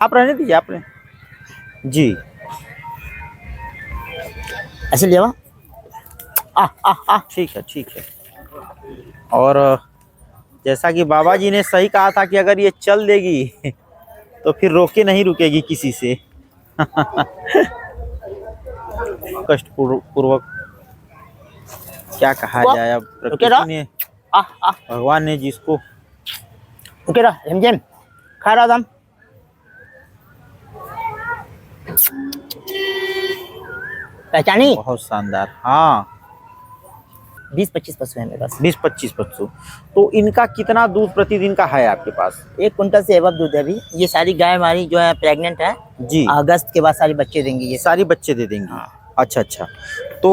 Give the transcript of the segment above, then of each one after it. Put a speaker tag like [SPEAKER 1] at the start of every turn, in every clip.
[SPEAKER 1] आप रहने दीजिए आपने जी।
[SPEAKER 2] ऐसे लिया
[SPEAKER 1] ठीक है ठीक है। और जैसा कि बाबा जी ने सही कहा था कि अगर ये चल देगी तो फिर रोके नहीं रुकेगी किसी से। कष्ट पूर्वक क्या कहा
[SPEAKER 2] हुआ।
[SPEAKER 1] जाए, अब
[SPEAKER 2] ओके
[SPEAKER 1] प्रकृति ने, भगवान ने जिसको
[SPEAKER 2] ओके रिमझिम खा रहा था। पहचानी
[SPEAKER 1] बहुत शानदार। हाँ
[SPEAKER 2] 20-25 पशु है मेरे पास।
[SPEAKER 1] 20-25 बच्चों। तो इनका कितना दूध प्रतिदिन का है आपके पास?
[SPEAKER 2] 1 कुंटल से एबव दूध है अभी। ये सारी गाय हमारी जो है प्रेग्नेंट है।
[SPEAKER 1] जी
[SPEAKER 2] अगस्त के बाद सारी बच्चे देंगी ये।
[SPEAKER 1] सारी बच्चे दे देंगी।
[SPEAKER 2] हाँ।
[SPEAKER 1] अच्छा अच्छा। तो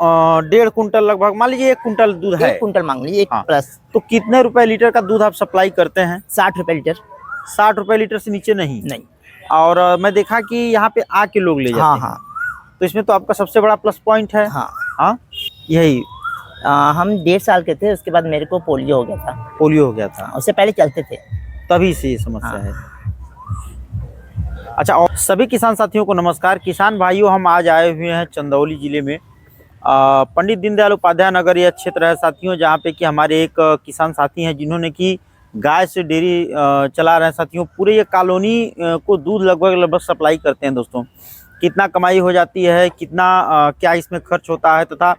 [SPEAKER 1] 1.5 कुंटल लगभग, मान लीजिए 1 कुंटल दूध है।
[SPEAKER 2] 1 कुंटल मांग लीजिए, 1
[SPEAKER 1] हाँ
[SPEAKER 2] प्लस।
[SPEAKER 1] तो कितने रुपए लीटर का दूध आप सप्लाई करते हैं?
[SPEAKER 2] 60 रुपए लीटर।
[SPEAKER 1] 60 रुपए लीटर से नीचे नहीं?
[SPEAKER 2] नहीं।
[SPEAKER 1] और मैं देखा कि यहाँ पे आके लोग ले जाते
[SPEAKER 2] हाँ
[SPEAKER 1] हैं।
[SPEAKER 2] हाँ
[SPEAKER 1] तो इसमें तो आपका सबसे बड़ा प्लस पॉइंट है।
[SPEAKER 2] हाँ।
[SPEAKER 1] हाँ यही।
[SPEAKER 2] हम 1.5 साल के थे, उसके बाद मेरे को पोलियो हो गया था।
[SPEAKER 1] पोलियो हो गया था,
[SPEAKER 2] उससे पहले चलते थे।
[SPEAKER 1] तभी से ये समस्या
[SPEAKER 2] हाँ।
[SPEAKER 1] है। अच्छा, और सभी किसान साथियों को नमस्कार। किसान भाइयों, हम आज आए हुए हैं चंदौली जिले में पंडित दीनदयाल उपाध्याय नगर यह क्षेत्र है साथियों, जहाँ पे कि हमारे एक किसान साथी हैं जिन्होंने कि गाय से डेयरी चला रहे हैं साथियों। पूरे ये कॉलोनी को दूध लगभग सप्लाई करते हैं दोस्तों। कितना कमाई हो जाती है, कितना क्या इसमें खर्च होता है, तथा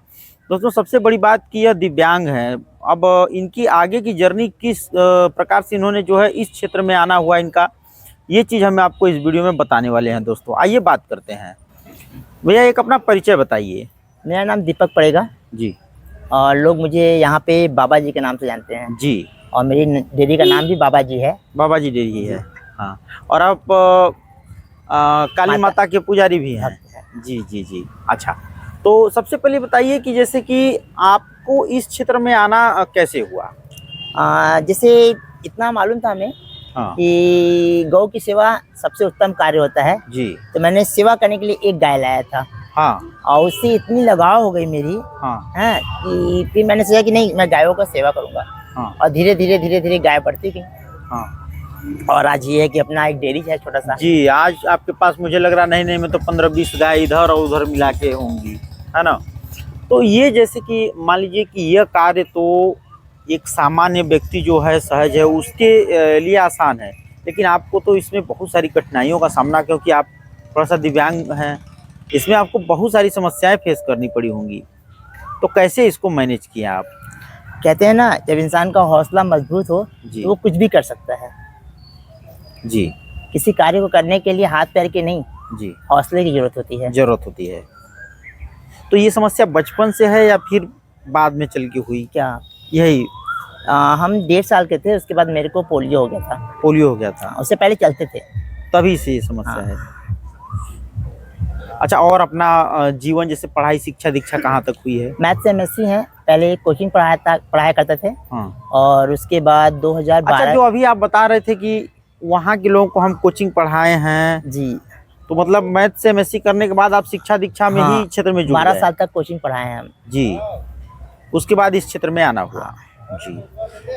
[SPEAKER 1] दोस्तों सबसे बड़ी बात कि यह दिव्यांग है। अब इनकी आगे की जर्नी किस प्रकार से इन्होंने जो है इस क्षेत्र में आना हुआ इनका, ये चीज़ हमें आपको इस वीडियो में बताने वाले हैं दोस्तों। आइए बात करते हैं। भैया एक अपना परिचय बताइए।
[SPEAKER 2] मेरा नाम दीपक पड़ेगा
[SPEAKER 1] जी।
[SPEAKER 2] और लोग मुझे यहाँ पे बाबा जी के नाम से जानते हैं।
[SPEAKER 1] जी।
[SPEAKER 2] और मेरी डेयरी का नाम भी बाबा जी है।
[SPEAKER 1] बाबा जी डेयरी है। हाँ, और आप काली माता के पुजारी भी हैं? जी जी जी। अच्छा, तो सबसे पहले बताइए कि जैसे कि आपको इस क्षेत्र में आना कैसे हुआ?
[SPEAKER 2] जैसे इतना मालूम था हमें
[SPEAKER 1] हाँ
[SPEAKER 2] कि गौ की सेवा सबसे उत्तम कार्य होता है।
[SPEAKER 1] जी।
[SPEAKER 2] तो मैंने सेवा करने के लिए एक गाय लाया था।
[SPEAKER 1] हाँ
[SPEAKER 2] और उससे इतनी लगाव हो गई मेरी
[SPEAKER 1] हाँ
[SPEAKER 2] है कि फिर मैंने सोचा कि नहीं, मैं गायों का सेवा करूंगा।
[SPEAKER 1] हाँ
[SPEAKER 2] और धीरे धीरे गाय बढ़ती गई।
[SPEAKER 1] हाँ।
[SPEAKER 2] और आज ये है कि अपना एक डेयरी है छोटा सा।
[SPEAKER 1] जी, आज आपके पास मुझे लग रहा नहीं नहीं में तो 15-20 गाय इधर और उधर मिला के होंगी, है ना? तो ये जैसे कि मान लीजिए कि यह कार्य तो एक सामान्य व्यक्ति जो है, सहज है, उसके लिए आसान है, लेकिन आपको तो इसमें बहुत सारी कठिनाइयों का सामना, क्योंकि आप थोड़ा सा दिव्यांग हैं, इसमें आपको बहुत सारी समस्याएं फेस करनी पड़ी होंगी। तो कैसे इसको मैनेज किया आप?
[SPEAKER 2] कहते हैं ना, जब इंसान का हौसला मजबूत हो
[SPEAKER 1] जी।
[SPEAKER 2] तो वो कुछ भी कर सकता है।
[SPEAKER 1] जी
[SPEAKER 2] किसी कार्य को करने के लिए हाथ पैर के नहीं,
[SPEAKER 1] जी,
[SPEAKER 2] हौसले की जरूरत होती है।
[SPEAKER 1] जरूरत होती है। तो ये समस्या बचपन से है या फिर बाद में चल के हुई?
[SPEAKER 2] क्या
[SPEAKER 1] यही
[SPEAKER 2] हम 1.5 साल के थे, उसके बाद मेरे को पोलियो हो गया था।
[SPEAKER 1] पोलियो हो गया था,
[SPEAKER 2] उससे पहले चलते थे।
[SPEAKER 1] तभी से ये समस्या
[SPEAKER 2] हाँ।
[SPEAKER 1] है। अच्छा, और अपना जीवन जैसे पढ़ाई शिक्षा दीक्षा कहाँ तक हुई है?
[SPEAKER 2] मैथ से एमएससी है। पहले कोचिंग पढ़ाया करते थे।
[SPEAKER 1] हाँ।
[SPEAKER 2] और उसके बाद 2012।
[SPEAKER 1] अच्छा, जो अभी आप बता रहे थे कि वहाँ के लोगों को हम कोचिंग पढ़ाए हैं,
[SPEAKER 2] जी।
[SPEAKER 1] तो मतलब मैथ से एमएससी करने के बाद आप शिक्षा दीक्षा में ही क्षेत्र में जुड़ गए?
[SPEAKER 2] 12 साल तक कोचिंग पढ़ाए हैं हम।
[SPEAKER 1] जी, उसके बाद इस क्षेत्र में आना हुआ। जी,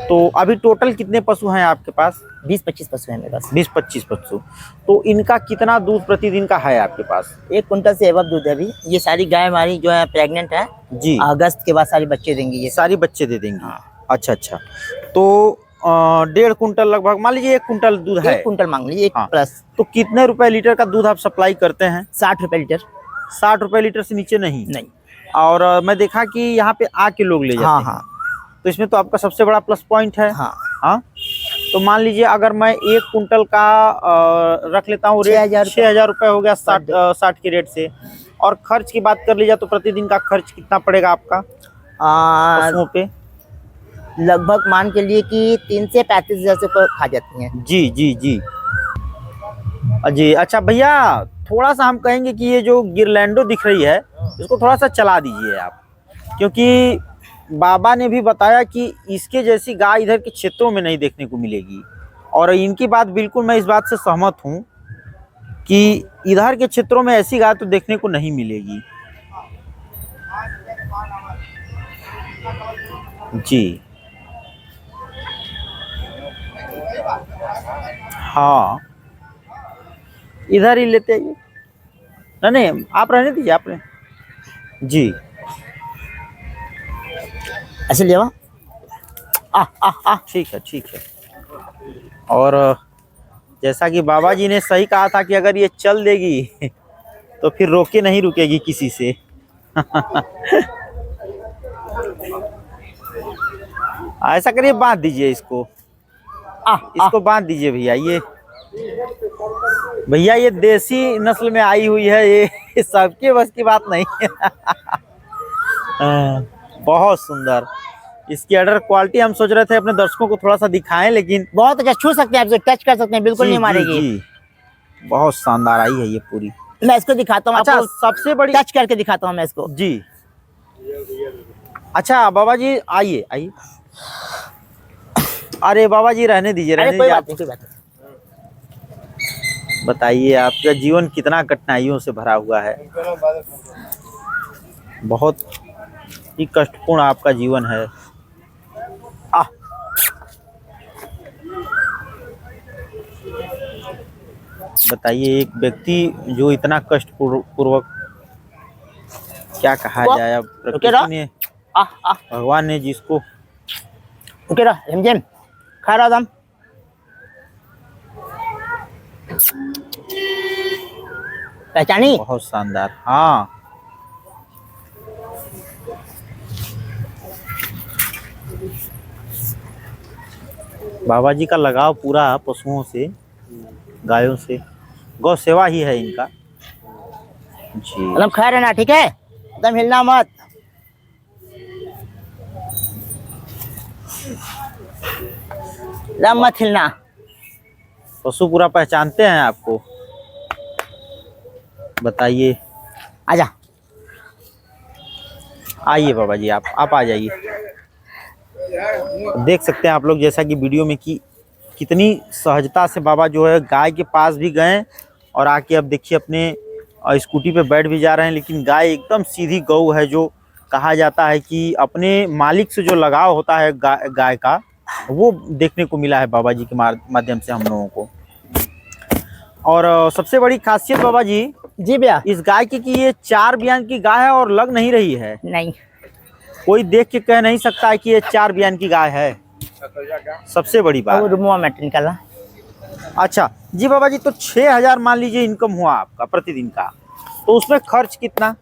[SPEAKER 1] तो अभी टोटल कितने पशु हैं आपके पास?
[SPEAKER 2] 20-25 पशु है मेरे पास।
[SPEAKER 1] 20-25 पशु। तो इनका कितना दूध प्रतिदिन का है आपके पास?
[SPEAKER 2] 1 कुंटल से एबव दूध है अभी। ये सारी गाय हमारी जो है प्रेग्नेंट है।
[SPEAKER 1] जी।
[SPEAKER 2] अगस्त के बाद सारी बच्चे देंगी ये।
[SPEAKER 1] सारी बच्चे दे देंगी।
[SPEAKER 2] हाँ।
[SPEAKER 1] अच्छा अच्छा। तो 1.5 कुंटल लगभग, मान लीजिए 1 कुंटल दूध है।
[SPEAKER 2] 1 कुंटल मांग लीजिए, 1
[SPEAKER 1] हाँ।
[SPEAKER 2] प्लस।
[SPEAKER 1] तो कितने रुपए लीटर का दूध आप सप्लाई करते हैं?
[SPEAKER 2] 60 रुपए लीटर।
[SPEAKER 1] 60 रुपए लीटर से नीचे नहीं?
[SPEAKER 2] नहीं।
[SPEAKER 1] और मैं देखा कि यहाँ पे आके लोग ले जाते
[SPEAKER 2] हाँ
[SPEAKER 1] हैं।
[SPEAKER 2] हाँ
[SPEAKER 1] तो इसमें तो आपका सबसे बड़ा प्लस पॉइंट है।
[SPEAKER 2] हाँ।
[SPEAKER 1] हाँ, तो मान लीजिए अगर मैं 1 कुंटल का रख लेता हूँ रेट, 6,000 रुपये हो गया 60 के रेट से। और खर्च की बात कर लीजिए तो प्रतिदिन का खर्च कितना पड़ेगा आपका पशुओं पे?
[SPEAKER 2] लगभग मान के लिए कि 3 से 35 हज़ार रुपये खा जाती हैं।
[SPEAKER 1] जी जी जी जी। अच्छा भैया, थोड़ा सा हम कहेंगे कि ये जो गिरलैंडो दिख रही है, इसको थोड़ा सा चला दीजिए आप, क्योंकि बाबा ने भी बताया कि इसके जैसी गाय इधर के क्षेत्रों में नहीं देखने को मिलेगी। और इनकी बात बिल्कुल, मैं इस बात से सहमत हूँ कि इधर के क्षेत्रों में ऐसी गाय तो देखने को नहीं मिलेगी। जी हाँ। इधर ही लेते आइए। नहीं नहीं, आप रहने दीजिए, आपने जी।
[SPEAKER 2] ऐसे ले आओ।
[SPEAKER 1] ठीक है, ठीक है। और जैसा कि बाबा जी ने सही कहा था कि अगर ये चल देगी तो फिर रोके नहीं रुकेगी किसी से। ऐसा करिए, बांध दीजिए इसको, इसको बांध दीजिए भैया। ये भैया ये देसी नस्ल में आई हुई है, ये सबके बस की बात नहीं है। बहुत सुंदर इसकी अडर क्वालिटी। हम सोच रहे थे अपने दर्शकों को थोड़ा सा दिखाएं, लेकिन
[SPEAKER 2] बहुत अच्छा, छू सकते हैं, आप टच कर सकते हैं, बिल्कुल नहीं मारेगी।
[SPEAKER 1] जी, बहुत शानदार आई है ये पूरी।
[SPEAKER 2] मैं इसको दिखाता हूँ।
[SPEAKER 1] अच्छा,
[SPEAKER 2] आपको
[SPEAKER 1] सबसे बड़ी
[SPEAKER 2] टच करके दिखाता हूँ मैं इसको
[SPEAKER 1] जी। अच्छा बाबा जी, आइए आइए। अरे बाबा जी रहने दीजिए,
[SPEAKER 2] अरे
[SPEAKER 1] रहने
[SPEAKER 2] कोई
[SPEAKER 1] दीजिए।
[SPEAKER 2] बात नहीं, कोई बात नहीं।
[SPEAKER 1] बताइए आपका जीवन कितना कठिनाइयों से भरा हुआ है। बहुत ही कष्टपूर्ण आपका जीवन है। बताइए एक व्यक्ति जो इतना कष्ट पूर्वक, क्या कहा जाए, अब प्रकृति ने, भगवान ने जिसको
[SPEAKER 2] ओके रहा रिमझिम खा रहा था। पहचानी?
[SPEAKER 1] बहुत शानदार। हाँ, बाबा जी का लगाव पूरा पशुओं से, गायों से, गौ सेवा ही है इनका जी।
[SPEAKER 2] मतलब खा रहे ना, ठीक है, एकदम हिलना मत। एकदम मत हिलना।
[SPEAKER 1] पशु पूरा पहचानते हैं आपको। बताइए।
[SPEAKER 2] आजा।
[SPEAKER 1] आइए बाबा जी, आप आ जाइए। देख सकते हैं आप लोग जैसा कि वीडियो में कि कितनी सहजता से बाबा जो है गाय के पास भी गए और आके अब देखिए अपने स्कूटी पे बैठ भी जा रहे हैं। लेकिन गाय एकदम सीधी गौ है, जो कहा जाता है कि अपने मालिक से जो लगाव होता है गाय का, वो देखने को मिला है बाबा जी के माध्यम से हम लोगों को। और सबसे बड़ी खासियत बाबा जी
[SPEAKER 2] भैया
[SPEAKER 1] इस गाय की कि ये 4 बियान की गाय है और लग नहीं रही है।
[SPEAKER 2] नहीं,
[SPEAKER 1] कोई देख के कह नहीं सकता है कि ये 4 बियान की गाय है। सबसे बड़ी बात।
[SPEAKER 2] रुमुआ में निकाला।
[SPEAKER 1] अच्छा जी बाबा जी, तो 6000 मान लीजिए इनकम हुआ आपका प्रतिदिन का, तो उसमें खर्च कितना?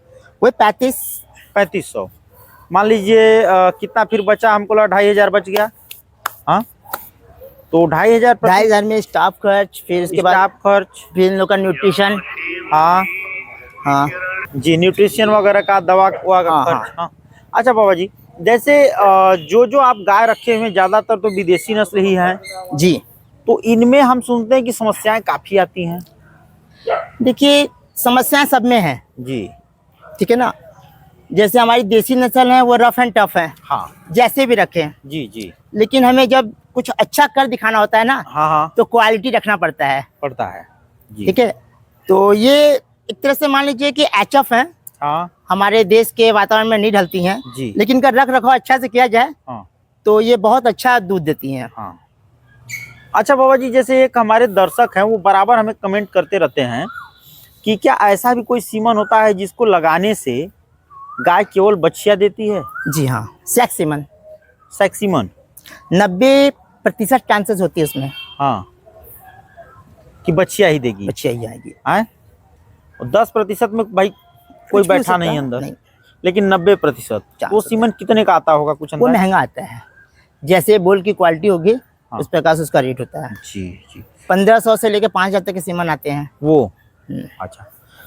[SPEAKER 2] वही
[SPEAKER 1] 3500 मान लीजिए। कितना फिर बचा? हमको लगा 2500 बच गया। हाँ, तो 2500
[SPEAKER 2] में स्टाफ खर्च, फिर उसके बाद
[SPEAKER 1] स्टाफ खर्च,
[SPEAKER 2] फिर इन लोग का न्यूट्रिशन।
[SPEAKER 1] हाँ
[SPEAKER 2] हाँ
[SPEAKER 1] जी, न्यूट्रिशन वगैरह का, दवा का खर्च। हाँ। अच्छा बाबा जी, जैसे जो आप गाय रखे हुए हैं ज्यादातर तो विदेशी नस्ल ही है
[SPEAKER 2] जी।
[SPEAKER 1] तो इनमें हम सुनते हैं कि समस्याएं काफी आती हैं।
[SPEAKER 2] देखिए समस्याएं सब में है
[SPEAKER 1] जी,
[SPEAKER 2] ठीक है ना। जैसे हमारी देसी नस्ल है वो रफ एंड टफ है,
[SPEAKER 1] हाँ
[SPEAKER 2] जैसे भी रखें।
[SPEAKER 1] जी जी।
[SPEAKER 2] लेकिन हमें जब कुछ अच्छा कर दिखाना होता है ना,
[SPEAKER 1] हाँ हाँ,
[SPEAKER 2] तो क्वालिटी रखना पड़ता है
[SPEAKER 1] जी।
[SPEAKER 2] ठीक है। तो ये एक तरह से मान लीजिए कि एचएफ है,
[SPEAKER 1] हाँ
[SPEAKER 2] हमारे देश के वातावरण में नहीं ढलती हैं
[SPEAKER 1] जी।
[SPEAKER 2] लेकिन इनका रख रखाव अच्छा से किया जाए
[SPEAKER 1] हाँ
[SPEAKER 2] तो ये बहुत अच्छा दूध देती हैं।
[SPEAKER 1] हाँ। अच्छा बाबा जी, जैसे एक हमारे दर्शक हैं वो बराबर हमें कमेंट करते रहते हैं कि क्या ऐसा भी कोई सीमन होता है जिसको लगाने से गाय केवल बच्चियां देती है?
[SPEAKER 2] जी हाँ, sex semen.
[SPEAKER 1] Sex semen
[SPEAKER 2] 90% chances होती है उसमें।
[SPEAKER 1] हाँ, कि बच्चियां ही देगी,
[SPEAKER 2] बच्चियां ही आएगी।
[SPEAKER 1] आए? और 10% में भाई कोई बैठा नहीं अंदर नहीं। लेकिन 90% वो सीमन कितने का आता होगा? कुछ
[SPEAKER 2] वो महंगा आता है, जैसे बोल की क्वालिटी होगी उस प्रकार से उसका रेट होता है।
[SPEAKER 1] जी जी।
[SPEAKER 2] 1500 से लेके 5000 तक के सीमन आते हैं
[SPEAKER 1] वो। अच्छा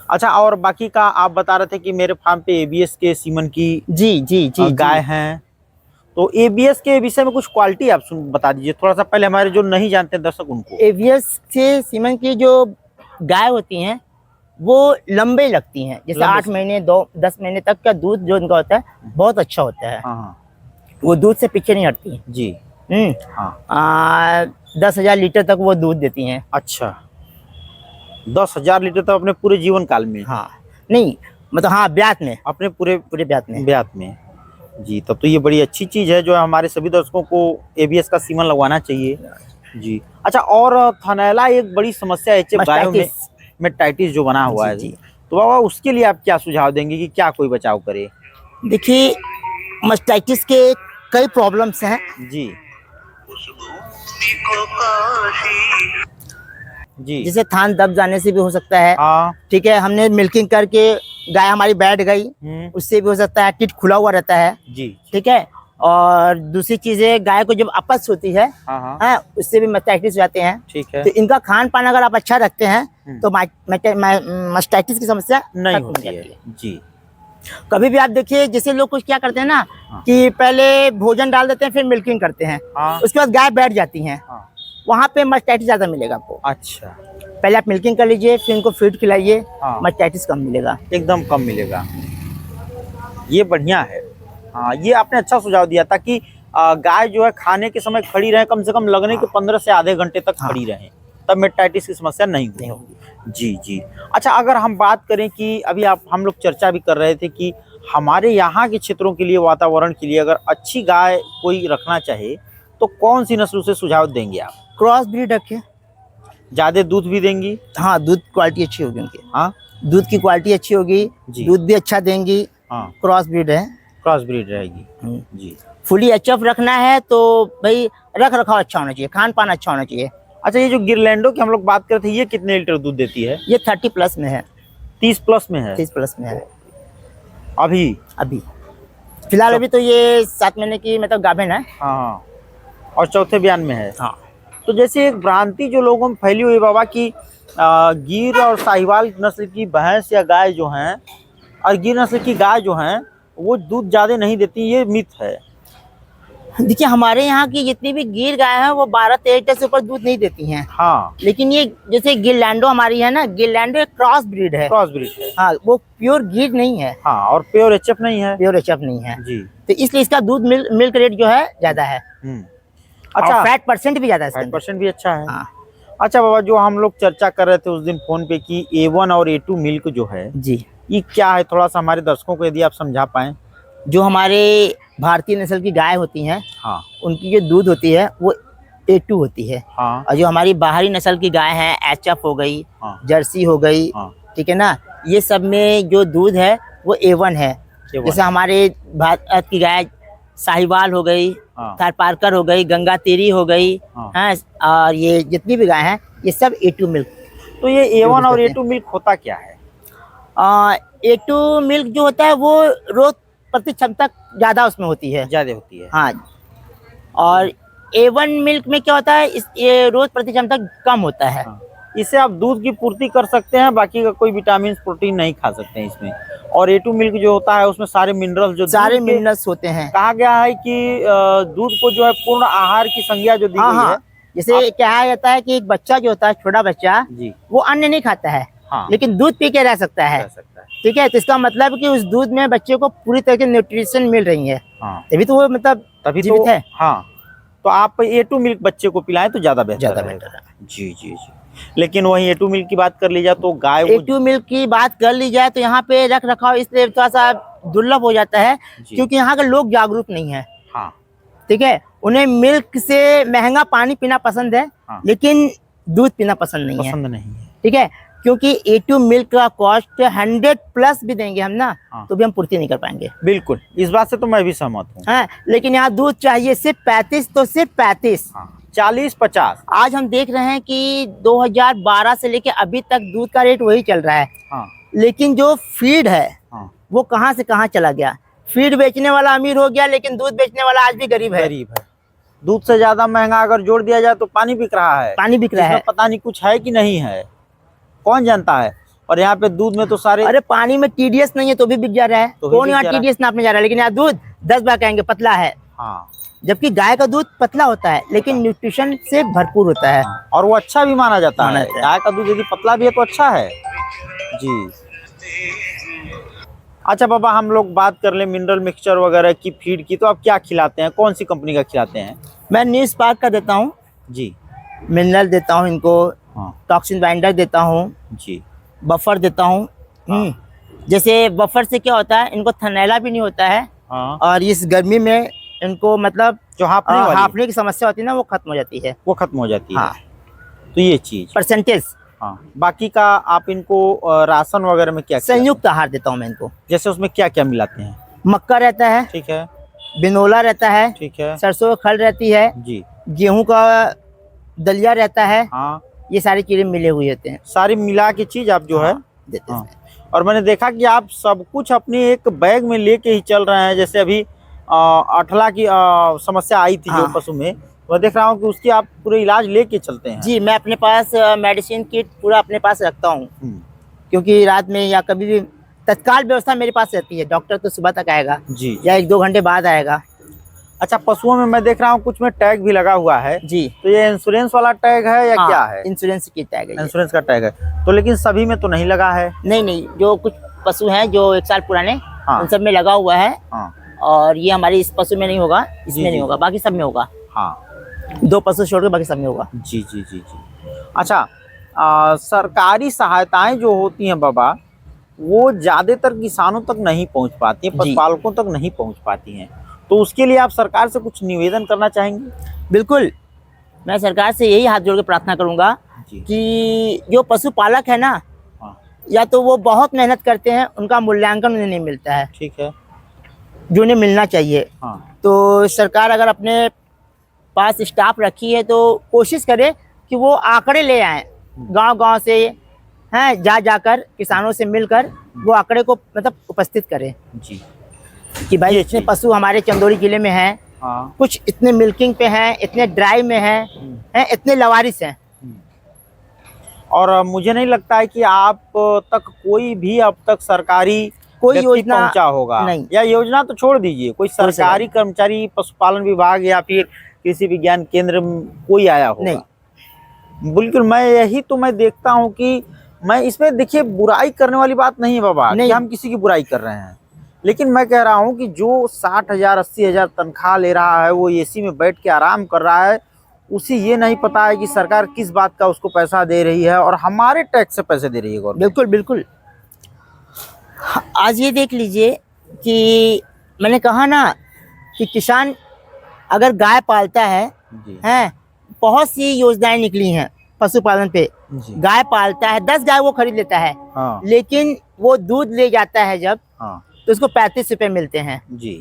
[SPEAKER 1] अच्छा, और बाकी का आप बता रहे थे कि मेरे फार्म पे एबीएस के सीमन की
[SPEAKER 2] जी
[SPEAKER 1] गाय हैं, तो एबीएस के विषय में कुछ क्वालिटी आप बता दीजिए थोड़ा सा, पहले हमारे जो नहीं जानते दर्शक उनको।
[SPEAKER 2] एबीएस से सीमन की जो गाय होती हैं वो लंबे लगती हैं, जैसे 8 महीने 10 महीने तक का दूध जो इनका होता है बहुत अच्छा होता है।
[SPEAKER 1] हाँ,
[SPEAKER 2] वो दूध से पीछे नहीं हटती
[SPEAKER 1] जी।
[SPEAKER 2] हाँ। 10,000 लीटर तक वो दूध देती हैं।
[SPEAKER 1] अच्छा, 10,000 लीटर तक अपने पूरे जीवन काल में?
[SPEAKER 2] हाँ नहीं, मतलब हाँ ब्यात में,
[SPEAKER 1] अपने पूरे
[SPEAKER 2] ब्यात में
[SPEAKER 1] जी। तब तो ये बड़ी अच्छी चीज है जो हमारे सभी दर्शकों को एबीएस का सीमन लगवाना चाहिए जी। अच्छा, और थनैला एक बड़ी समस्या है गायों में मेटाइटिस जो बना हुआ है
[SPEAKER 2] जी, जी।
[SPEAKER 1] तो बाबा उसके लिए आप क्या सुझाव देंगे कि क्या कोई बचाव करे?
[SPEAKER 2] देखिए, मास्टाइटिस के कई प्रॉब्लम्स हैं।
[SPEAKER 1] जी जी।
[SPEAKER 2] जैसे थान दब जाने से भी हो सकता है।
[SPEAKER 1] हाँ।
[SPEAKER 2] ठीक है, हमने मिल्किंग करके गाय हमारी बैठ गई,
[SPEAKER 1] हम्म।
[SPEAKER 2] उससे भी हो सकता है। टिट खुला हुआ रहता है।
[SPEAKER 1] जी।
[SPEAKER 2] ठीक है, और दूसरी चीज है, गाय को जब अपच होती है,
[SPEAKER 1] हाँ हाँ।
[SPEAKER 2] हाँ, उससे भी मास्टाइटिस हो जाते हैं।
[SPEAKER 1] ठीक है।
[SPEAKER 2] तो इनका खान पान अगर आप अच्छा रखते हैं तो मास्टाइटिस की समस्या
[SPEAKER 1] नहीं
[SPEAKER 2] खत्म हो
[SPEAKER 1] होती
[SPEAKER 2] जाती
[SPEAKER 1] है।
[SPEAKER 2] है।
[SPEAKER 1] जी।
[SPEAKER 2] कभी भी आप देखिए, जैसे लोग कुछ क्या करते हैं ना,
[SPEAKER 1] हाँ।
[SPEAKER 2] कि पहले भोजन डाल देते हैं फिर मिल्किंग करते हैं,
[SPEAKER 1] हाँ।
[SPEAKER 2] उसके बाद गाय बैठ जाती हैं,
[SPEAKER 1] हाँ।
[SPEAKER 2] वहां पे मास्टाइटिस ज्यादा मिलेगा आपको।
[SPEAKER 1] अच्छा।
[SPEAKER 2] पहले आप मिल्किंग कर लीजिए, फिर इनको फीड खिलाइए,
[SPEAKER 1] हाँ।
[SPEAKER 2] मास्टाइटिस कम मिलेगा।
[SPEAKER 1] एकदम कम मिलेगा। ये बढ़िया है। हाँ, ये आपने अच्छा सुझाव दिया ताकि गाय जो है खाने के समय खड़ी रहे, कम से कम लगने के 15 से आधे घंटे तक
[SPEAKER 2] हाँ।
[SPEAKER 1] खड़ी रहे, तब मेटाइटिस की समस्या नहीं
[SPEAKER 2] नहीं
[SPEAKER 1] होगी।
[SPEAKER 2] होगी।
[SPEAKER 1] जी जी। अच्छा, अगर हम बात करें कि अभी आप हम लोग चर्चा भी कर रहे थे कि हमारे यहाँ के क्षेत्रों के लिए, वातावरण के लिए अगर अच्छी गाय कोई रखना चाहे तो कौन सी नस्ल से सुझाव देंगे आप?
[SPEAKER 2] क्रॉस ब्रीड रखें।
[SPEAKER 1] ज्यादा दूध भी देंगी?
[SPEAKER 2] हाँ, दूध क्वालिटी अच्छी होगी उनकी।
[SPEAKER 1] हाँ।
[SPEAKER 2] दूध की क्वालिटी अच्छी होगी,
[SPEAKER 1] जी।
[SPEAKER 2] दूध भी अच्छा देंगी।
[SPEAKER 1] हाँ,
[SPEAKER 2] क्रॉस ब्रीड है।
[SPEAKER 1] क्रॉस ब्रीड रहेगी। जी।
[SPEAKER 2] फुली एचएफ रखना है तो भाई रख रखाव अच्छा होना चाहिए, खान पान अच्छा होना चाहिए।
[SPEAKER 1] अच्छा, ये जो गिरलैंडो की हम लोग बात करते हैं, ये कितने लीटर दूध देती है?
[SPEAKER 2] ये 30 प्लस में है।
[SPEAKER 1] 30 प्लस में है
[SPEAKER 2] 30 प्लस में है
[SPEAKER 1] अभी?
[SPEAKER 2] अभी फिलहाल। अभी तो ये 7 महीने की मतलब गाभिन है।
[SPEAKER 1] हाँ हाँ। और चौथे बयान में है।
[SPEAKER 2] हाँ।
[SPEAKER 1] तो जैसे एक भ्रांति जो लोगों में फैली हुई है बाबा कि गिर और साहिवाल नस्ल की भैंस या गाय जो हैं और गिर नस्ल की गाय जो हैं वो दूध ज्यादा नहीं देती, ये मिथ है।
[SPEAKER 2] देखिए, हमारे यहाँ की जितनी भी गिर गाय है वो 12-13 लीटर से ऊपर दूध नहीं देती हैं।
[SPEAKER 1] हाँ।
[SPEAKER 2] लेकिन ये जैसे गिरलैंडो हमारी है ना, गिरलैंडो एक क्रॉस ब्रीड है।
[SPEAKER 1] क्रॉस ब्रीड है।
[SPEAKER 2] हाँ, वो प्योर गिर नहीं है।
[SPEAKER 1] हाँ, और प्योर एचएफ नहीं है।
[SPEAKER 2] प्योर एचएफ नहीं है।
[SPEAKER 1] जी।
[SPEAKER 2] तो इसलिए इसका दूध मिल्क रेट जो है ज्यादा है।
[SPEAKER 1] अच्छा,
[SPEAKER 2] और फैट परसेंट भी ज्यादा है इसके अंदर।
[SPEAKER 1] 5% भी अच्छा है।
[SPEAKER 2] हाँ।
[SPEAKER 1] अच्छा बाबा, जो हम लोग चर्चा कर रहे थे उस दिन फोन पे कि A1 और A2 मिल्क जो है
[SPEAKER 2] जी,
[SPEAKER 1] ये क्या है, थोड़ा सा हमारे दर्शकों को यदि आप समझा पाए।
[SPEAKER 2] जो हमारे भारतीय नस्ल की गाय होती हैं,
[SPEAKER 1] हाँ।
[SPEAKER 2] उनकी जो दूध होती है वो A2 होती है।
[SPEAKER 1] हाँ।
[SPEAKER 2] और जो हमारी बाहरी नस्ल की गाय है, एचएफ हो गई,
[SPEAKER 1] हाँ।
[SPEAKER 2] जर्सी हो गई,
[SPEAKER 1] हाँ।
[SPEAKER 2] ठीक है ना, ये सब में जो दूध है वो A1 है।
[SPEAKER 1] A1
[SPEAKER 2] जैसे हमारे भारत की गाय साहिवाल हो गई,
[SPEAKER 1] हाँ।
[SPEAKER 2] थारपारकर हो गई, गंगा तेरी हो गई,
[SPEAKER 1] हाँ।
[SPEAKER 2] हाँ, और ये जितनी भी गाय हैं ये सब A2 मिल्क।
[SPEAKER 1] तो ये A1 और A2 मिल्क होता क्या है?
[SPEAKER 2] A2 मिल्क जो होता है वो रोग प्रति क्षमता ज्यादा उसमें होती है।
[SPEAKER 1] ज्यादा होती है।
[SPEAKER 2] हाँ, और A1 मिल्क में क्या होता है, ये रोग प्रति क्षमता कम होता है।
[SPEAKER 1] हाँ। इससे आप दूध की पूर्ति कर सकते हैं, बाकी का कोई विटामिन प्रोटीन नहीं खा सकते हैं इसमें। और A2 मिल्क जो होता है उसमें सारे मिनरल्स जो
[SPEAKER 2] सारे
[SPEAKER 1] दूध के-
[SPEAKER 2] मिनरल्स होते हैं।
[SPEAKER 1] कहा गया है कि दूध को जो है पूर्ण आहार की संज्ञा जो दी
[SPEAKER 2] हाँ
[SPEAKER 1] गई
[SPEAKER 2] हाँ,
[SPEAKER 1] है।
[SPEAKER 2] जैसे कहा जाता है कि एक बच्चा जो होता है, छोटा बच्चा,
[SPEAKER 1] जी।
[SPEAKER 2] वो अन्न नहीं खाता है,
[SPEAKER 1] हाँ।
[SPEAKER 2] लेकिन दूध पी के रह सकता है।
[SPEAKER 1] रह सकता है।
[SPEAKER 2] ठीक है, तो इसका मतलब कि उस दूध में बच्चे को पूरी तरह की न्यूट्रिशन मिल रही है,
[SPEAKER 1] हाँ।
[SPEAKER 2] तभी तो वो मतलब
[SPEAKER 1] तभी
[SPEAKER 2] जीवित
[SPEAKER 1] तो
[SPEAKER 2] है।
[SPEAKER 1] हाँ, तो आप A2 मिल्क बच्चे को पिलाएं तो ज्यादा बेहतर
[SPEAKER 2] ज्यादा
[SPEAKER 1] रहेगा।
[SPEAKER 2] बेहतर है।
[SPEAKER 1] जी जी जी। लेकिन वही A2 मिल्क की बात कर ली जाए तो गाय वो-
[SPEAKER 2] A2 मिल्क की बात कर ली जाए तो यहाँ पे रख रखाव इसलिए थोड़ा सा दुर्लभ हो जाता है
[SPEAKER 1] जी।
[SPEAKER 2] क्योंकि यहाँ के लोग जागरूक नहीं है।
[SPEAKER 1] हाँ।
[SPEAKER 2] ठीक है, उन्हें मिल्क से महंगा पानी पीना पसंद है,
[SPEAKER 1] हाँ।
[SPEAKER 2] लेकिन दूध पीना पसंद नहीं है।
[SPEAKER 1] पसंद नहीं है।
[SPEAKER 2] ठीक है, क्योंकि A2 मिल्क का कॉस्ट 100 प्लस भी देंगे हम ना,
[SPEAKER 1] हाँ।
[SPEAKER 2] तो भी हम पूर्ति नहीं कर पाएंगे।
[SPEAKER 1] बिल्कुल, इस बात से तो मैं भी सहमत हूँ।
[SPEAKER 2] हाँ, लेकिन यहाँ दूध चाहिए सिर्फ 35, तो सिर्फ 35।
[SPEAKER 1] हाँ। 40-50।
[SPEAKER 2] आज हम देख रहे हैं कि 2012 से लेके अभी तक दूध का रेट वही चल रहा है।
[SPEAKER 1] हाँ।
[SPEAKER 2] लेकिन जो फीड है
[SPEAKER 1] हाँ।
[SPEAKER 2] वो कहाँ से कहाँ चला गया। फीड बेचने वाला अमीर हो गया, लेकिन दूध बेचने वाला आज भी गरीब है।
[SPEAKER 1] गरीब है। दूध से ज्यादा महंगा अगर जोड़ दिया जाए तो पानी बिक रहा है।
[SPEAKER 2] पानी बिक रहा
[SPEAKER 1] इसमें
[SPEAKER 2] है।
[SPEAKER 1] पता नहीं कुछ है कि नहीं है, कौन जानता है। और यहाँ पे दूध में तो सारे
[SPEAKER 2] अरे पानी में TDS नहीं है तो भी बिक जा रहा है।
[SPEAKER 1] तो भी
[SPEAKER 2] कौन
[SPEAKER 1] बिक
[SPEAKER 2] यहाँ
[SPEAKER 1] जा रहा है।
[SPEAKER 2] TDS नापने जा रहा है, लेकिन यहाँ दूध 10 बार कहेंगे पतला है।
[SPEAKER 1] हाँ।
[SPEAKER 2] जबकि गाय का दूध पतला होता है लेकिन न्यूट्रिशन से भरपूर होता है।
[SPEAKER 1] और वो अच्छा भी माना जाता
[SPEAKER 2] माना
[SPEAKER 1] है।
[SPEAKER 2] जाता है।
[SPEAKER 1] गाय का दूध यदि पतला भी है तो अच्छा है। जी। अच्छा बाबा, हम लोग बात कर ले मिनरल मिक्सचर वगैरह की फीड की, तो आप क्या खिलाते हैं, कौन सी कंपनी का खिलाते हैं?
[SPEAKER 2] मैं न्यू स्पार्क का देता हूँ,
[SPEAKER 1] जी।
[SPEAKER 2] मिनरल देता हूँ इनको,
[SPEAKER 1] हाँ।
[SPEAKER 2] टॉक्सिन बाइंडर देता हूँ,
[SPEAKER 1] जी।
[SPEAKER 2] बफर देता हूँ। जैसे बफर से क्या होता है, इनको थनैला भी नहीं होता है,
[SPEAKER 1] हाँ।
[SPEAKER 2] और इस गर्मी में इनको मतलब
[SPEAKER 1] जो हाँफने वाली
[SPEAKER 2] हाँफने की समस्या होती है ना, वो खत्म हो जाती है।
[SPEAKER 1] वो खत्म हो जाती है।
[SPEAKER 2] हाँ।
[SPEAKER 1] तो ये चीज
[SPEAKER 2] परसेंटेज
[SPEAKER 1] हाँ, बाकी का आप इनको राशन वगैरह में क्या
[SPEAKER 2] संयुक्त आहार देता हूँ मैं इनको।
[SPEAKER 1] जैसे उसमें क्या क्या मिलाते हैं?
[SPEAKER 2] मक्का रहता है,
[SPEAKER 1] ठीक है,
[SPEAKER 2] बिनोला रहता है,
[SPEAKER 1] ठीक है
[SPEAKER 2] सरसों का खल रहती है,
[SPEAKER 1] जी,
[SPEAKER 2] गेहूं का दलिया रहता है,
[SPEAKER 1] हाँ,
[SPEAKER 2] ये सारी चीजें मिले हुए होते हैं,
[SPEAKER 1] सारी मिला के चीज आप जो है
[SPEAKER 2] देते
[SPEAKER 1] हाँ।
[SPEAKER 2] हैं।
[SPEAKER 1] और मैंने देखा कि आप सब कुछ अपनी एक बैग में लेके ही चल रहे हैं। जैसे अभी अठला की समस्या आई थी जो
[SPEAKER 2] हाँ।
[SPEAKER 1] पशु में, मैं देख रहा हूँ कि उसकी आप पूरे इलाज लेके चलते हैं।
[SPEAKER 2] जी, मैं अपने पास मेडिसिन किट पूरा अपने पास रखता हूँ,
[SPEAKER 1] हम्म,
[SPEAKER 2] क्योंकि रात में या कभी भी तत्काल व्यवस्था मेरे पास रहती है। डॉक्टर तो सुबह तक आएगा
[SPEAKER 1] जी।
[SPEAKER 2] या 1-2 घंटे बाद आएगा।
[SPEAKER 1] अच्छा, पशुओं में मैं देख रहा हूँ कुछ में टैग भी लगा हुआ है,
[SPEAKER 2] जी
[SPEAKER 1] तो ये इंश्योरेंस वाला टैग है या
[SPEAKER 2] हाँ,
[SPEAKER 1] क्या है?
[SPEAKER 2] इंश्योरेंस की टैग है ये।
[SPEAKER 1] इंश्योरेंस का टैग है, तो लेकिन सभी में तो नहीं लगा है।
[SPEAKER 2] नहीं, जो कुछ पशु हैं जो 1 साल पुराने,
[SPEAKER 1] हाँ।
[SPEAKER 2] उन सब में लगा हुआ है।
[SPEAKER 1] हाँ
[SPEAKER 2] और ये हमारी इस पशु में नहीं होगा, इसमें
[SPEAKER 1] जी,
[SPEAKER 2] नहीं होगा, बाकी सब में होगा।
[SPEAKER 1] हाँ
[SPEAKER 2] 2 पशु छोड़ के बाकी सब में होगा।
[SPEAKER 1] जी जी जी जी। अच्छा, सरकारी सहायताएं जो होती हैं बाबा, वो ज्यादातर किसानों तक नहीं पहुंच पाती हैं,
[SPEAKER 2] जी।
[SPEAKER 1] पशुपालकों तक नहीं पहुंच पाती हैं, तो उसके लिए आप सरकार से कुछ निवेदन करना चाहेंगे?
[SPEAKER 2] बिल्कुल, मैं सरकार से यही हाथ जोड़ के प्रार्थना करूंगा
[SPEAKER 1] जी।
[SPEAKER 2] कि जो पशुपालक है ना,
[SPEAKER 1] हाँ,
[SPEAKER 2] या तो वो बहुत मेहनत करते हैं, उनका मूल्यांकन उन्हें नहीं मिलता है
[SPEAKER 1] ठीक है।
[SPEAKER 2] जो उन्हें मिलना चाहिए।
[SPEAKER 1] हाँ,
[SPEAKER 2] तो सरकार अगर अपने पास स्टाफ रखी है तो कोशिश करे कि वो आंकड़े ले आए, गांव-गांव से हैं, जाकर किसानों से मिलकर वो आंकड़े को मतलब उपस्थित करें
[SPEAKER 1] जी
[SPEAKER 2] कि भाई
[SPEAKER 1] ये
[SPEAKER 2] इतने
[SPEAKER 1] चीज़।
[SPEAKER 2] पशु हमारे चंदौली जिले में हैं,
[SPEAKER 1] हाँ,
[SPEAKER 2] कुछ इतने मिल्किंग पे हैं, इतने ड्राई में हैं, इतने लवारिस हैं।
[SPEAKER 1] और मुझे नहीं लगता है कि आप तक कोई भी अब तक सरकारी
[SPEAKER 2] कोई
[SPEAKER 1] व्यक्ति
[SPEAKER 2] योजना
[SPEAKER 1] पहुंचा होगा
[SPEAKER 2] नहीं।
[SPEAKER 1] या योजना तो छोड़ दीजिए, कोई सरकारी कर्मचारी पशुपालन विभाग या फिर कृषि विज्ञान केंद्र कोई आया होगा?
[SPEAKER 2] नहीं।
[SPEAKER 1] बिल्कुल, मैं देखता हूं कि मैं इसमें देखिए बुराई करने वाली बात नहीं है बाबा कि
[SPEAKER 2] नहीं।
[SPEAKER 1] हम किसी की बुराई कर रहे हैं, लेकिन मैं कह रहा हूं कि जो 60,000 80,000 तनख्वाह ले रहा है, वो एसी में बैठ के आराम कर रहा है, उसे ये नहीं पता है कि सरकार किस बात का उसको पैसा दे रही है और हमारे टैक्स से पैसे दे रही है गवर्नमेंट।
[SPEAKER 2] बिल्कुल बिल्कुल। आज ये देख लीजिए कि मैंने कहा ना कि किसान अगर गाय पालता है
[SPEAKER 1] जी
[SPEAKER 2] हैं, बहुत सी योजनाएं निकली हैं पशुपालन पे।
[SPEAKER 1] जी।
[SPEAKER 2] गाय पालता है, 10 गाय वो खरीद लेता है,
[SPEAKER 1] हाँ
[SPEAKER 2] लेकिन वो दूध ले जाता है जब,
[SPEAKER 1] हाँ
[SPEAKER 2] तो उसको 35 रुपए मिलते हैं।
[SPEAKER 1] जी।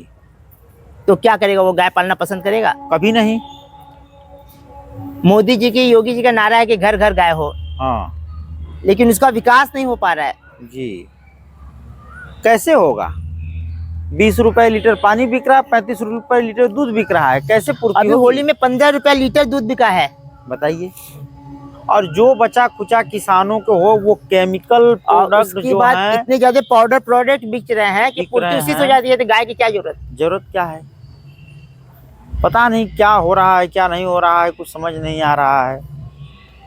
[SPEAKER 2] तो क्या करेगा, वो गाय पालना पसंद करेगा?
[SPEAKER 1] कभी नहीं।
[SPEAKER 2] मोदी जी की, योगी जी का नारा है कि घर घर गाय हो,
[SPEAKER 1] हाँ
[SPEAKER 2] लेकिन उसका विकास नहीं हो पा रहा है।
[SPEAKER 1] जी। कैसे होगा? 20 रुपए लीटर पानी बिक रहा है, 35 रुपए लीटर दूध बिक रहा है, कैसे पूर्ति
[SPEAKER 2] अभी
[SPEAKER 1] होगी?
[SPEAKER 2] होली में 15 रुपया लीटर दूध बिका है,
[SPEAKER 1] बताइए। और जो बचा खुचा किसानों को हो, वो केमिकल
[SPEAKER 2] और
[SPEAKER 1] प्रोडक्ट
[SPEAKER 2] उसके
[SPEAKER 1] जो
[SPEAKER 2] बाद
[SPEAKER 1] है
[SPEAKER 2] इतने ज्यादा पाउडर प्रोडक्ट बिक रहे हैं कि
[SPEAKER 1] बिक
[SPEAKER 2] पूर्ति
[SPEAKER 1] रहे
[SPEAKER 2] उसी से हो
[SPEAKER 1] हैं।
[SPEAKER 2] जाती है, तो गाय की क्या जरूरत?
[SPEAKER 1] जरूरत क्या है? पता नहीं क्या हो रहा है, क्या नहीं हो रहा है, कुछ समझ नहीं आ रहा है।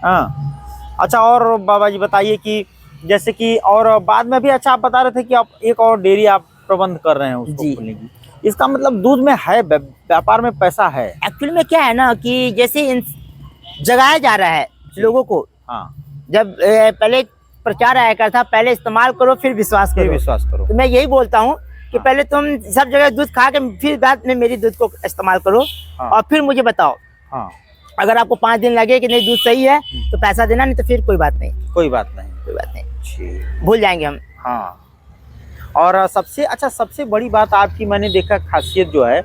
[SPEAKER 1] हाँ। अच्छा, और बाबा जी बताइए कि जैसे कि और बाद में भी, अच्छा आप बता रहे थे कि आप एक और डेयरी आप प्रबंध कर रहे हैं उसको
[SPEAKER 2] जी।
[SPEAKER 1] खोलने की, इसका मतलब दूध में है, व्यापार में पैसा है।
[SPEAKER 2] एक्चुअली में क्या है ना कि जैसे जगाया जा रहा है लोगों को।
[SPEAKER 1] हाँ,
[SPEAKER 2] जब पहले प्रचार आया करता, पहले इस्तेमाल करो फिर विश्वास
[SPEAKER 1] फिर
[SPEAKER 2] करो।
[SPEAKER 1] विश्वास करो।
[SPEAKER 2] तो मैं यही बोलता हूँ कि पहले तुम सब जगह दूध खा के फिर बाद में मेरी दूध को इस्तेमाल करो,
[SPEAKER 1] हाँ।
[SPEAKER 2] और फिर मुझे बताओ।
[SPEAKER 1] हाँ,
[SPEAKER 2] अगर आपको 5 दिन लगे कि नहीं दूध सही है तो पैसा देना, नहीं तो फिर कोई बात नहीं,
[SPEAKER 1] कोई बात नहीं।
[SPEAKER 2] कोई बात नहीं,
[SPEAKER 1] ठीक।
[SPEAKER 2] भूल जाएंगे हम।
[SPEAKER 1] हाँ। और सबसे बड़ी बात आपकी मैंने देखा खासियत जो है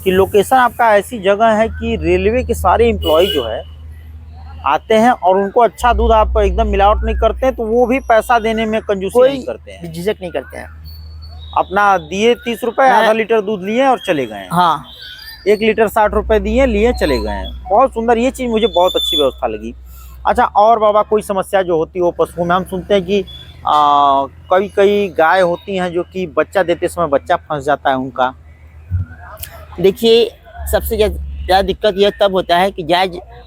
[SPEAKER 1] कि लोकेशन आपका ऐसी जगह है कि रेलवे के सारे एम्प्लॉय जो है आते हैं और उनको अच्छा दूध आप एकदम मिलावट नहीं करते हैं, तो वो भी पैसा देने में कंजूसी नहीं करते हैं,
[SPEAKER 2] झिझक नहीं करते हैं।
[SPEAKER 1] अपना दिए 30 रुपए, आधा लीटर दूध लिए और चले गए।
[SPEAKER 2] हाँ,
[SPEAKER 1] 1 लीटर 60 रुपए दिए, लिए चले गए। बहुत सुंदर, ये चीज़ मुझे बहुत अच्छी व्यवस्था लगी। अच्छा, और बाबा कोई समस्या जो होती है वो पशुओं में, हम सुनते हैं कि कई गाय होती हैं जो कि बच्चा देते समय बच्चा फंस जाता है उनका।
[SPEAKER 2] देखिए सबसे ज़्यादा दिक्कत यह तब होता है कि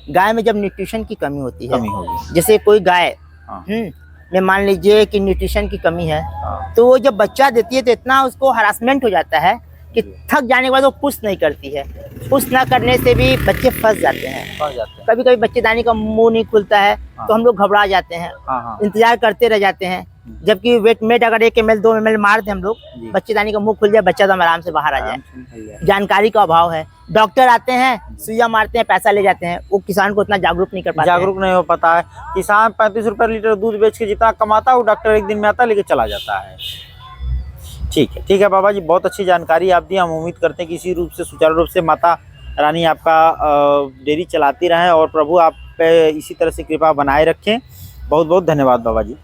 [SPEAKER 2] गाय में जब न्यूट्रिशन की कमी होती है।
[SPEAKER 1] कमी होगी।
[SPEAKER 2] जैसे कोई गाय
[SPEAKER 1] हाँ।
[SPEAKER 2] में मान लीजिए कि न्यूट्रिशन की कमी है,
[SPEAKER 1] हाँ।
[SPEAKER 2] तो वो जब बच्चा देती है तो इतना उसको हरासमेंट हो जाता है कि थक जाने के बाद वो पुश नहीं करती है। पुश ना करने से भी बच्चे फंस जाते हैं।
[SPEAKER 1] फंस जाते हैं।
[SPEAKER 2] कभी कभी बच्चेदानी का मुंह नहीं खुलता है,
[SPEAKER 1] हाँ।
[SPEAKER 2] तो हम लोग घबरा जाते हैं,
[SPEAKER 1] हाँ हाँ।
[SPEAKER 2] इंतजार करते रह जाते हैं जबकि वेट मेट अगर 1 ml 2 ml मार दे हम लोग,
[SPEAKER 1] जी।
[SPEAKER 2] बच्चेदानी का मुंह खुल जाए, बच्चा तो आराम से बाहर आ जाए।
[SPEAKER 1] आराम से निकल जाए।
[SPEAKER 2] जानकारी का अभाव है, डॉक्टर आते हैं, सुइया मारते हैं, पैसा ले जाते हैं, वो किसान को उतना जागरूक नहीं कर पाते हैं।
[SPEAKER 1] जागरूक नहीं हो पाता है। किसान 35 रुपए लीटर दूध बेच के जितना कमाता है वो डॉक्टर एक दिन में आता है लेके चला जाता है। ठीक है बाबा जी, बहुत अच्छी जानकारी आप दी। हम उम्मीद करते हैं कि इसी रूप से सुचारू रूप से माता रानी आपका डेयरी चलाती रहें और प्रभु आप पे इसी तरह से कृपा बनाए रखें। बहुत बहुत धन्यवाद बाबा जी।